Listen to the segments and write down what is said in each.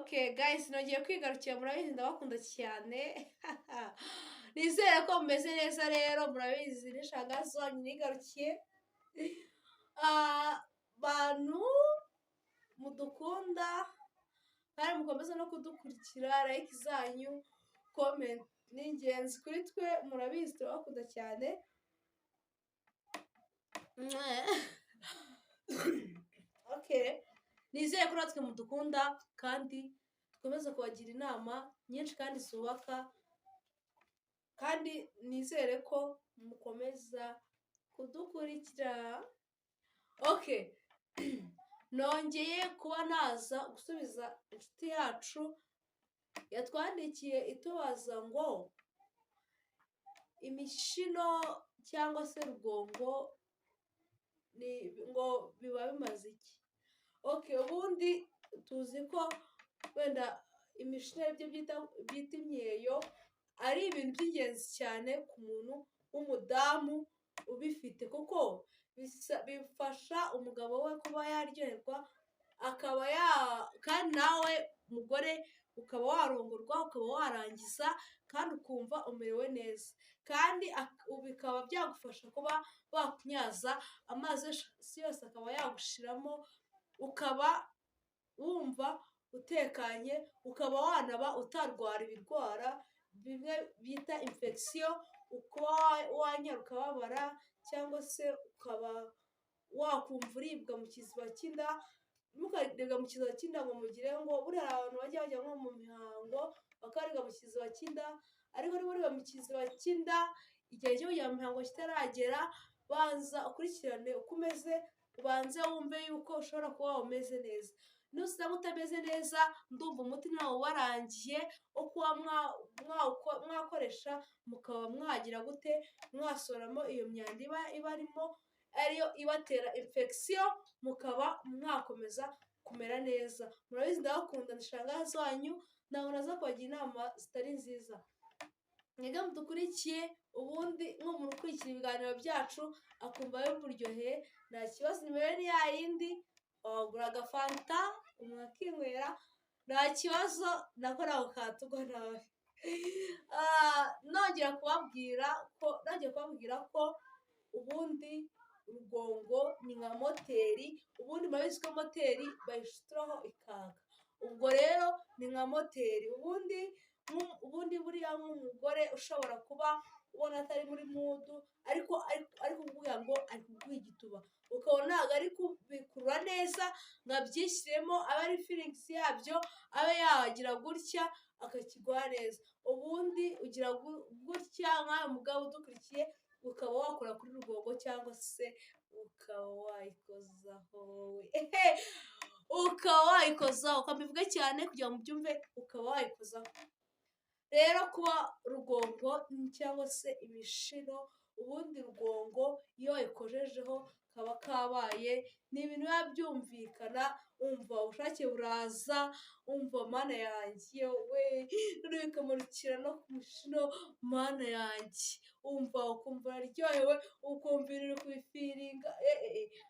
Okay guys, nongeye kwigarukira murabizi ndabakunda cyane. Nizere ko mumeze neza rero murabizi nishagazo nigarukiye. Bantu mudukunda kandi mukomeza no kudukurikira, like zanyu, comment ni ingenzi kuri twe, murabizi turabakunda cyane. Okay, nizere ko natwe mudukunda kandi dukomeza kubagira inama nyinshi kandi zubaka, kandi nizere ko mukomeza kudukurikira. Okay, nongeye kuba naza gusubiza inshuti yacu yatwandikiye itubaza ngo imishino cyangwa se rugongo ngo biba bimaze iki. Okay, ubundi tuzi ko wenda imishino ibyo byita imyeyo ari ibintu by'ingenzi cyane ku muntu w'umudamu ubifite, kuko bifasha umugabo we kuba yaryoherwa, akaba kandi nawe umugore ukaba warongorwa, ukaba warangiza kandi ukumva umerewe neza, kandi bikaba byagufasha kuba wakunyaza amazi yose akaba yagushiramo, ukaba wumva utekanye, ukaba wanaba utarwara ibirwara bimwe bita infection, ukaba wanyara ukababara, cyangwa se ukaba wakumva uribwa mu kiziba cy'inda. Ntukaribwa mu kiziba cy'inda ngo mugire ngo buriya abantu bajya nko mu mihango bakaribwa mu kiziba cy'inda, ariko niba uribwa mu kiziba cy'inda igihe cyo kujya mu mihango kitaragera, banza ukurikirane uko umeze, ubanze wumve yuko ushobora kuba umeze neza. Nusanga utameze neza, ndumva umuti nawo warangiye wo kuba mwakoresha, mukaba mwagira gute, mwasoramo iyo myanda iba arimo ariyo ibatera infection, mukaba mwakomeza kumera neza. Murabizi ndabakunda, ndashangaza wanyu, ntabwo naza kubagira inama zitari nziza. Mwebwe mudukurikiye, ubundi nk'umuntu ukurikira ibiganiro byacu akumva biburyoheye, nta kibazo, nimero ni ya yindi, wagura agafanta umuntu akinywera, nta kibazo, nako ntabwo katugwa nawe. Nongera kubabwira ko ubundi urugongo ni nka moteri, ubundi murabizi ko moteri bayishuturaho ikaka, ubwo rero ni nka moteri. Ubundi buriya nk'umugore ushobora kuba ubona atari muri mudu, ariko kuvuga ngo ari kuguha igituba, ukabona ntabwo ari kubikurura neza ngo abyishyiremo, abe ari feelings yabyo, abe yagira gutya akakiguha neza. Ubundi ugira gutya nk'ayo mugabo udukurikiye, ukaba wakora kuri rugongo cyangwa se ukaba wayikozaho ukabivuga cyane kugira ngo ubyumve, ukaba wayikozaho. Rero kuba rugongo cyangwa se imishino, ubundi rugongo iyo wayikojejeho kaba kabaye, ni ibintu biba byumvikana, umva ubushake buraza, umva mana yanjye we, none bikamanukira no ku mishino, mana yanjye, umva ukumva uraryohewe, ukumva uri kubifiringa,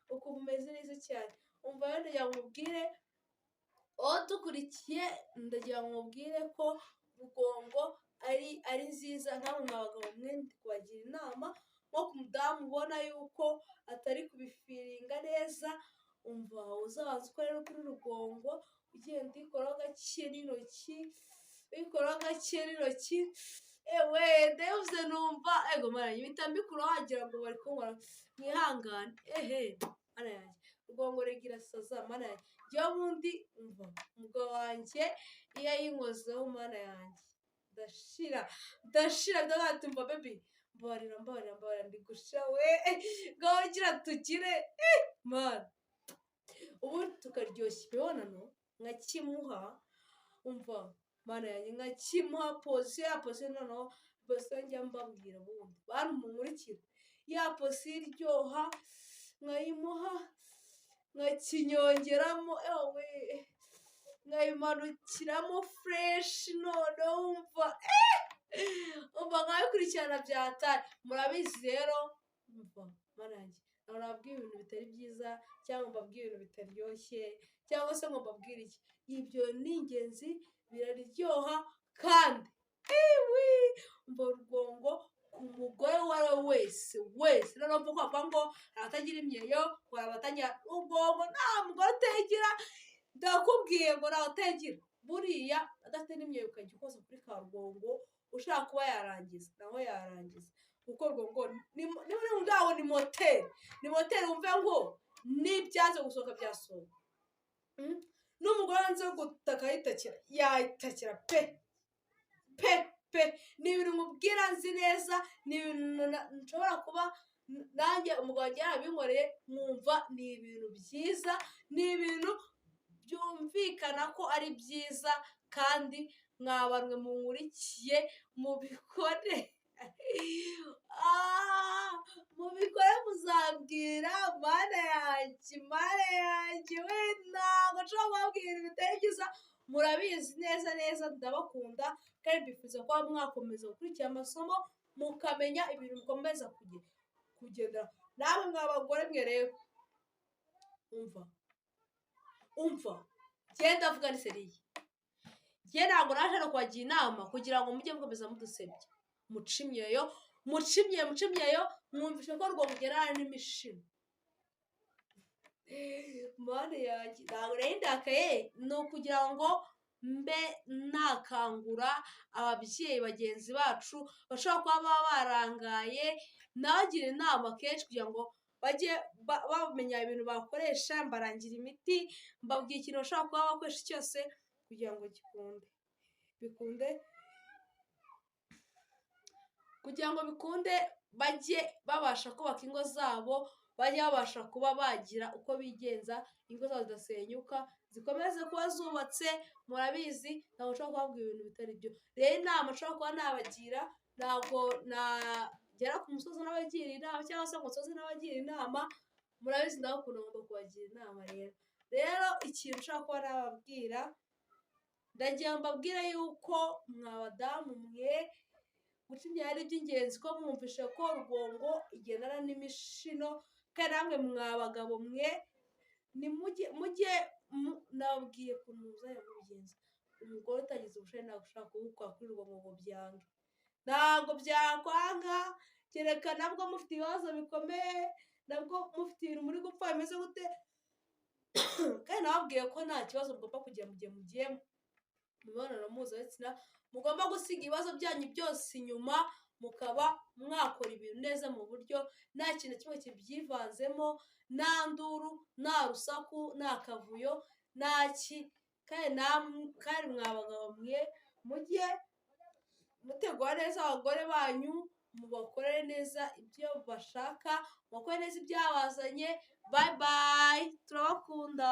ukumva umeze neza cyane. Umva rero ndagira ngo mubwire aho dukurikiye, ndagira ngo mubwire ko rugongo ari nziza, nkamwe mwabagabo mwe ndi kubagira inama, nko ku mudamu ubona yuko atari kubifiringa neza, umva uzabanza ukorera kuri rugongo, ugenda uyikoraho gake n'intoki, ewe ndavuze numva ego maranye bitambikura wagira ngo bari kunkora, mwihangane, mana yanjye rugongo regira saza, mana yanjye njyewe ubundi umva umugabo wanjye iyo ayinkozeho, mana yanjye ndashira ndatumva baby mbabarira ndi gushira we, ngaho gira tugire mana, ubundi tukaryoshya imibonano nkakimuha, umva mana yanjye nkakimuha posiyo, noneho posiyo njya mbabwira ubundi bantu mumurikira, ya posiyo iryoha nkayimuha, nkakinyongeramo, ewe nkayimanukiramo fresh, noneho umva nkabikurikirana byatari. Murabizi rero, umva mana yanjye ntabwo nababwira ibintu bitari byiza cyangwa mbabwire ibintu bitaryoshye cyangwa se ngo mbabwire iki, ibyo ni ingenzi biraryoha kandi umva urwongo ku mugore uwo ari we wese noneho mvuga ko ngo abatagira imyeyo ngo abatagira urwongo nta mugore utegera, ndakubwiye ngo ntawe utegera, buriya adafite n'imyeyo ukajya ukoza kuri ka rwongo ushaka kuba yarangiza nawe yarangiza, kuko urwongo niba ngaho ni moteri wumve ngo n'ibyaje gusohoka byasohoka, n'umugore wanze gutaka yayitakira pe ni ibintu mubwira nzi neza, ni ibintu nshobora kuba nanjye umugabo wanjye yarabinkoreye mwumva ni ibintu byiza, ni ibintu byumvikana ko ari byiza kandi mwabanwe munkurikiye mubikore muzambwira mana yanjye we ntabwo nshobora kubabwira ibintu bitari byiza, murabizi neza ndabakunda kandi bifuza kuba mwakomeza gukurikira amasomo mukamenya ibintu mukomeza kugendera namwe mw'abagore mwe rero umva genda avuga ni seriye, njye ntabwo naje no kubagira inama kugira ngo mujye mukomeza mudusebya, muce imyeyo mwumvishe ko rwo mugerana n'imishino, mana yanjye ntabwo nari ndakaye, ni ukugira ngo mbe nakangura ababyeyi bagenzi bacu bashobora kuba baba barangaye, nabagira inama kenshi kugira ngo bajye bamenya ibintu bakoresha, mbarangira imiti, mbabwira ikintu bashobora kuba bakoresha cyose kugira ngo bikunde bajye babasha kubaka ingo zabo, bajye babasha kuba bagira uko bigenza, ingo zabo zidasenyuka zikomeze kuba zubatse, murabizi ntabwo nshobora kubabwira ibintu bitari byo, rero inama nshobora kuba nabagira ntabwo nagera ku musozi n'abagira inama cyangwa se ngo nsoze n'abagira inama, murabizi ndabakunda ngomba kubagira inama, rero ikintu nshobora kuba nababwira ndagira ngo mbabwire yuko mwabadamu mwe guca imyeyo ari iby'ingenzi, ko mwumvishe ko urwongo igendana n'imishino, kandi namwe mwabagabo mwe mujye nababwiye ukuntu muzajya mubigenza, umugore utagize ubushake ntabwo ushobora kuwukora kuri urwongo ngo byange, ntabwo byakwanga kereka nabwo mufite ibibazo bikomeye, nabwo mufite ibintu muri gupfa bimeze gute, kandi nababwiye ko nta kibazo mugomba kugira mu gihe mugiye mu mibonano mpuzabitsina, mugomba gusiga ibibazo byanyu byose inyuma, mukaba mwakora ibintu neza mu buryo nta kintu kimwe kibyivanzemo, nta nduru, nta rusaku, nta kavuyo, kandi mwabagabo mwe mujye mutegura neza abagore banyu, mubakorere neza ibyo bashaka, mubakore neza ibyabazanye, bayi turabakunda.